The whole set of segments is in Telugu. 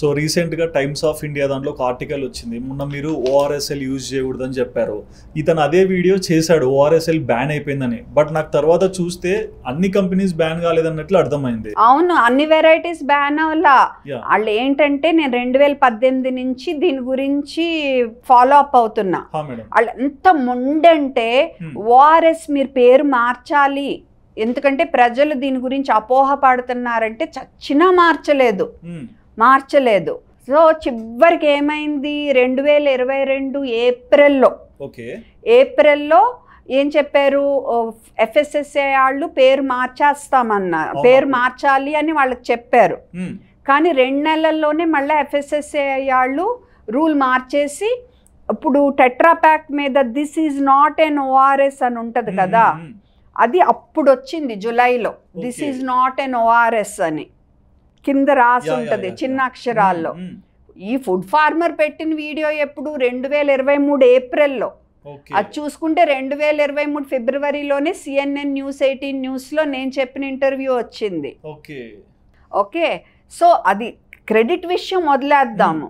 సో రీసెంట్గా టైమ్స్ ఆఫ్ ఇండియా దాంట్లో ఒక ఆర్టికల్ వచ్చింది, మొన్న మీరు ఓఆర్ఎస్ఎల్ యూజ్ చేయకూడదని చెప్పారు. ఇతను అదే వీడియో చేశాడు ఓఆర్ఎస్ఎల్ బ్యాన్ అయిపోయిందని. బట్ నాకు తర్వాత చూస్తే అన్ని కంపెనీస్ బ్యాన్ కాలేదన్నట్లు అర్థమైంది. అవును, అన్ని వెరైటీస్ బ్యాన్ అవ్వలా. వాళ్ళు ఏంటంటే నేను 2018 నుంచి దీని గురించి ఫాలో అప్ అవుతున్నా. వాళ్ళు ఎంత ముండంటే ఓఆర్ఎస్ మీరు పేరు మార్చాలి, ఎందుకంటే ప్రజలు దీని గురించి అపోహ పడుతున్నారంటే చచ్చినా మార్చలేదు. సో చివరికి ఏమైంది, 2022 ఏప్రిల్లో ఏం చెప్పారు, ఎఫ్ఎస్ఎస్ఏ వాళ్ళు పేరు పేరు మార్చాలి అని వాళ్ళకి చెప్పారు. కానీ 2 నెలల్లోనే మళ్ళీ ఎఫ్ఎస్ఎస్ఏ వాళ్ళు రూల్ మార్చేసి ఇప్పుడు టెట్రా ప్యాక్ మీద this is not an ORS అని ఉంటుంది కదా, అది అప్పుడు వచ్చింది జూలైలో. This is not an ORS అని కింద రాసి ఉంటుంది చిన్న అక్షరాల్లో. ఈ ఫుడ్ ఫార్మర్ పెట్టిన వీడియో ఎప్పుడు 2023 ఏప్రిల్లో. అది చూసుకుంటే 2023 ఫిబ్రవరిలోనే CNN News 18 న్యూస్లో నేను చెప్పిన ఇంటర్వ్యూ వచ్చింది. ఓకే, సో అది క్రెడిట్ విషయం వదిలేద్దాము,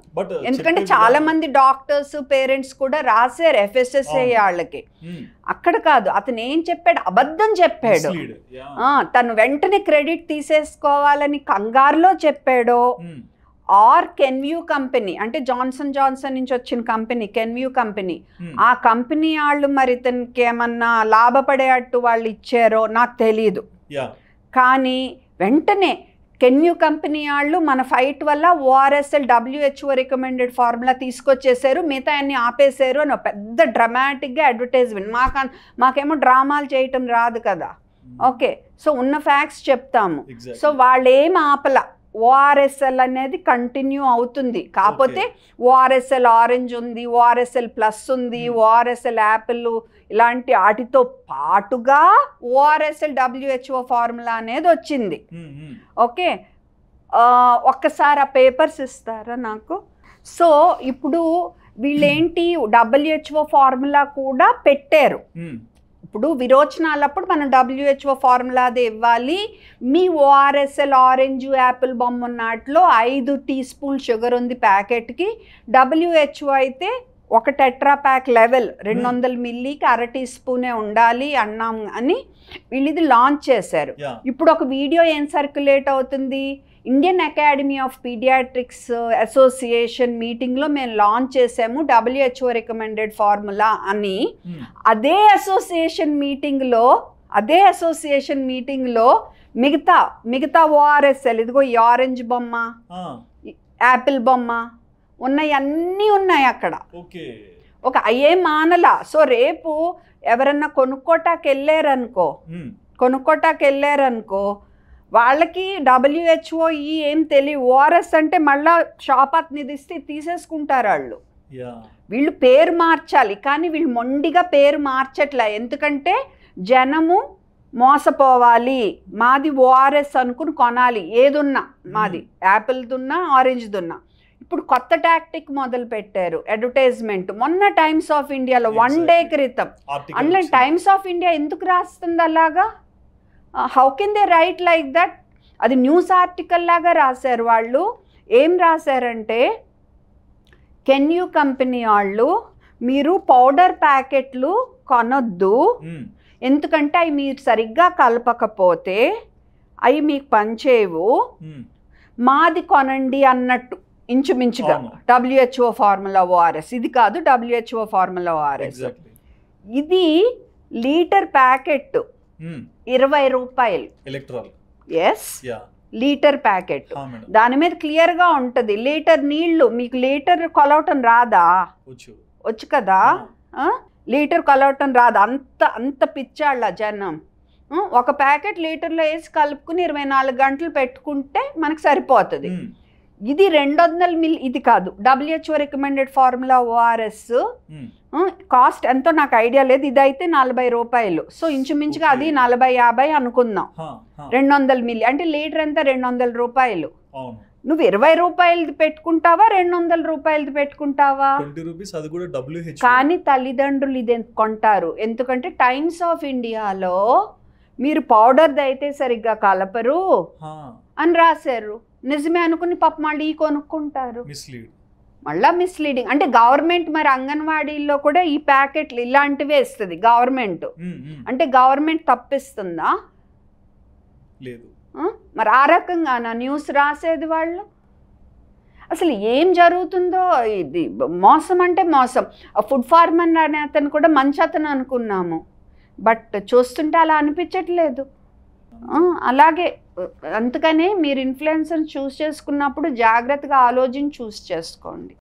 ఎందుకంటే చాలా మంది డాక్టర్స్ పేరెంట్స్ కూడా రాశారు ఎఫ్ఎస్ఎస్ఏ వాళ్ళకి. అక్కడ కాదు, అతను ఏం చెప్పాడు, అబద్ధం చెప్పాడు. తను వెంటనే క్రెడిట్ తీసేసుకోవాలని కంగారులో చెప్పాడో, ఆర్ కెన్వ్యూ కంపెనీ అంటే జాన్సన్ నుంచి వచ్చిన కంపెనీ కెన్వ్యూ కంపెనీ, ఆ కంపెనీ వాళ్ళు మరి ఇతనికి ఏమన్నా లాభపడేటట్టు వాళ్ళు ఇచ్చారో నాకు తెలీదు. కానీ వెంటనే కెన్యూ కంపెనీ వాళ్ళు మన ఫైట్ వల్ల ఓఆర్ఎస్ఎల్ WHO రికమెండెడ్ ఫార్ములా తీసుకొచ్చేసారు, మిగతా అన్ని ఆపేశారు అని పెద్ద డ్రామాటిక్గా అడ్వర్టైజ్మెంట్. మాకేమో డ్రామాలు చేయటం రాదు కదా. ఓకే, సో ఉన్న ఫ్యాక్ట్స్ చెప్తాము. సో వాళ్ళు ఏం ఆపల, ఓఆర్ఎస్ఎల్ అనేది కంటిన్యూ అవుతుంది. కాకపోతే ఓఆర్ఎస్ఎల్ ఆరెంజ్ ఉంది, ఓఆర్ఎస్ఎల్ ప్లస్ ఉంది, ఓఆర్ఎస్ఎల్ యాపిల్ ఇలాంటి వాటితో పాటుగా ఓఆర్ఎస్ఎల్ WHO ఫార్ములా అనేది వచ్చింది. ఓకే, ఒక్కసారి ఆ పేపర్స్ ఇస్తారా నాకు? సో ఇప్పుడు వీళ్ళేంటి WHO ఫార్ములా కూడా పెట్టారు. ఇప్పుడు విరోచనాలప్పుడు మనం WHO ఫార్ములా అది ఇవ్వాలి. మీ ఓఆర్ఎస్ఎల్ ఆరెంజ్ యాపిల్ బొమ్మ ఉన్నట్లో 5 టీ స్పూన్ షుగర్ ఉంది ప్యాకెట్కి. WHO అయితే ఒక టెట్రా ప్యాక్ లెవెల్ 200 మిల్లీకి 1/2 టీ స్పూనే ఉండాలి అన్నాం అని వీళ్ళు ఇది లాంచ్ చేశారు. ఇప్పుడు ఒక వీడియో ఏం సర్క్యులేట్ అవుతుంది, Indian academy of pediatrics association మీటింగ్లో మేము లాంచ్ చేసాము WHO రికమెండెడ్ ఫార్ములా అని. అదే అసోసియేషన్ మీటింగ్లో మిగతా ఓఆర్ఎస్ఎల్, ఇదిగో ఈ ఆరెంజ్ బొమ్మ, యాపిల్ బొమ్మ అన్నీ ఉన్నాయి అక్కడ. ఒక అయ్యే మానలా. సో రేపు ఎవరన్నా కొనుక్కోటాకి వెళ్ళారనుకో వాళ్ళకి WHO ఏం తెలియదు. ఓఆర్ఎస్ అంటే మళ్ళా షాపాత్ నిధిస్తే తీసేసుకుంటారు వాళ్ళు. వీళ్ళు పేరు మార్చాలి, కానీ వీళ్ళు మొండిగా పేరు మార్చట్లే. ఎందుకంటే జనము మోసపోవాలి, మాది ఓఆర్ఎస్ అనుకుని కొనాలి. ఏదున్నా మాది, యాపిల్దున్నా ఆరెంజ్దున్నా. ఇప్పుడు కొత్త టాక్టిక్ మొదలు పెట్టారు, అడ్వర్టైజ్మెంట్. మొన్న టైమ్స్ ఆఫ్ ఇండియాలో 1 డే క్రితం అందులో టైమ్స్ ఆఫ్ ఇండియా ఎందుకు రాస్తుంది అలాగా? How can they right like that? అది న్యూస్ ఆర్టికల్ లాగా రాశారు వాళ్ళు. ఏం రాశారంటే, కెన్యూ కంపెనీ వాళ్ళు మీరు పౌడర్ ప్యాకెట్లు కొనొద్దు, ఎందుకంటే అవి మీరు సరిగ్గా కలపకపోతే అవి మీకు పనిచేయవు, మాది కొనండి అన్నట్టు ఇంచుమించుగా. WHO ఫార్ములా ఓఆర్ఎస్ ఇది కాదు, WHO ఫార్ములా ఓఆర్ఎస్. ఇది లీటర్ ప్యాకెట్ 20 రూపాయలు. Yes, litre packet. దాని మీద క్లియర్గా ఉంటుంది లీటర్ నీళ్లు. మీకు లీటర్ కొలవటం రాదా? వచ్చు కదా, లీటర్ కొలవటం రాదు. అంత పిచ్చాళ్ళ జనం. ఒక ప్యాకెట్ లీటర్లో వేసి కలుపుకుని 24 గంటలు పెట్టుకుంటే మనకు సరిపోతుంది. ఇది 200 మిల్, ఇది కాదు. WHO recommended formula ORS cost ఎంతో నాకు ఐడియా లేదు, ఇదైతే 40 రూపాయలు. సో ఇంచుమించుగా అది 40-50 అనుకుందాం. 200 మిల్లీ అంటే లీటర్ ఎంత, 200 రూపాయలు. నువ్వు 20 రూపాయలది పెట్టుకుంటావా, 200 రూపాయలది పెట్టుకుంటావా? కానీ తల్లిదండ్రులు ఇది కొంటారు, ఎందుకంటే టైమ్స్ ఆఫ్ ఇండియాలో మీరు పౌడర్ది అయితే సరిగ్గా కలపరు అని రాశారు. నిజమే అనుకుని పాప మళ్ళీ కొనుక్కుంటారు. మిస్లీడ్. మళ్ళీ మిస్లీడింగ్. అంటే గవర్నమెంట్ మరి అంగన్వాడీల్లో కూడా ఈ ప్యాకెట్లు ఇలాంటివే ఇస్తుంది గవర్నమెంట్. అంటే గవర్నమెంట్ తప్పిస్తుందా? లేదు. మరి ఆ రకంగా న్యూస్ రాసేది వాళ్ళు. అసలు ఏం జరుగుతుందో ఇది మోసం అంటే మోసం. ఫుడ్ ఫార్మర్ అనే అతను కూడా మంచి అతను అనుకున్నాము, బట్ చూస్తుంటే అలా అనిపించట్లేదు. అలాగే అందుకనే మీరు ఇన్ఫ్లుయెన్సర్ని చూస్ చేసుకున్నప్పుడు జాగ్రత్తగా ఆలోచించి చూస్ చేసుకోండి.